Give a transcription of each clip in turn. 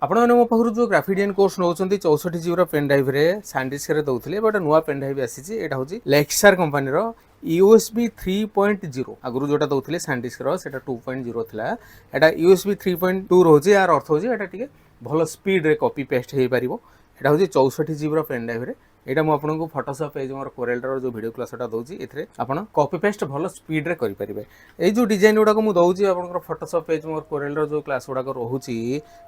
आपण मैंने मो पाखु जो ग्राफिक डिजाइन कोर्स नौ 64 जीबी पेन ड्राइव रे सैंडिस्क रे दउथिले बट नुआ पेन ड्राइव आसी एटा होची लेक्सर कंपनी रो USB 3.0 आगुरु जोटा दउथिले सैंडिस्क रो सेटा 2.0 थिला एटा USB 3.2 रोजी यार अर्थ होची एटा टिके भलो स्पीड रे कॉपी पेस्ट हे परिबो एटा होची 64 जीबी पेन ड्राइव रे एटा मु आपन को फोटोशॉप पेज मोर कोरेल रो जो वीडियो क्लासटा दउची एथरे आपन कॉपी पेस्ट भलो स्पीड रे करि परिबे ए जो डिजाइन गुडा को मु दउची आपन को फोटोशॉप पेज मोर कोरेल रो जो क्लास गुडा को रहूची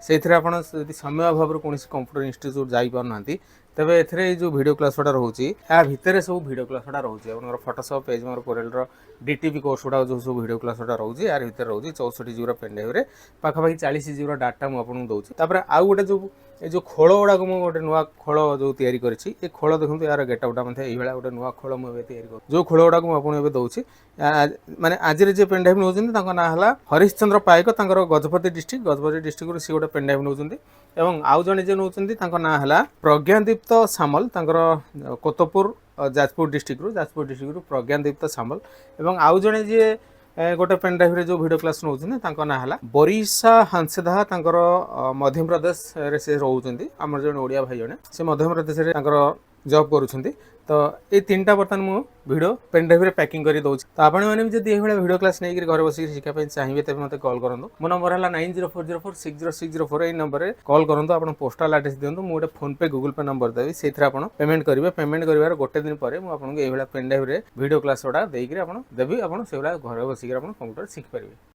सेथरे आपन यदि समय अभाव कोनसी कंप्यूटर इंस्टीट्यूट जाई पार नांती तबे एथरे जो वीडियो क्लास गुडा रहूची या भितरे सब वीडियो क्लास गुडा रहूची आपन फोटोशॉप पेज मोर कोरेल रो डीटीपी कोर्स गुडा जो सब वीडियो क्लास गुडा रहूची यार भितर रहूची 64 जीबी पेन ड्राइव रे पाखा पाखी 40 जीबी डाटा मु आपन को दउची तापर आ गोटे जो खोल गुड़ा को गोटे नुआ खोल जो तैयारी करिछि ए खोल देखंतु यार गेटअपटा मथे एई बेला गोटे नुआ खोल मु तैयारी कर जो खोल गुड़ा को आपन एबे दउछि माने आज रे जे पेन ड्राइव नउछन्ती तांको ना हला हरिश्चंद्र पायक तांकर गजपति डिस्ट्रिक्ट रो सी गोटे पेन ड्राइव नउछन्ती एवं आउ जने जे नउछन्ती तांको ना हला प्रज्ञादीप्त सामल तांकर कोतपुर जाजपुर डिस्ट्रिक्ट रो प्रज्ञादीप्त सामल एवं आउ जने जे गोटे पेन ड्राइव रे जो वीडियो क्लास नउछन्ती तांको ना हला बरिशा हंसदा तांकर मध्य प्रदेश रे से रहउछन्ती हमर जने ओडिया भाई जने से मध्य प्रदेश रे तांकर जॉब करूछन्ती तो ये तीनटा बर्तन मु वीडियो पेन ड्राइव रे पैकिंग करी दउछि तो आपण माने भी जदी ए भले वीडियो क्लास नै घर बसी शिखा पे चाहिबे तबे मते कॉल करंदो मो नंबर हला 9040460604 ए नंबर रे कॉल करंदो आपण पोस्टल एड्रेस दियंदो मु गोटे फोन पे गूगल पे नंबर देबी सेथरे आपण पेमेंट करिवे पेमेंट करिवार गोटे दिन परे मु आपण को ए भला पेन ड्राइव रे वीडियो क्लास ओडा देई कि आपण देबी आपण से भला घर बसी कि आपण कंप्यूटर शिख परिबे।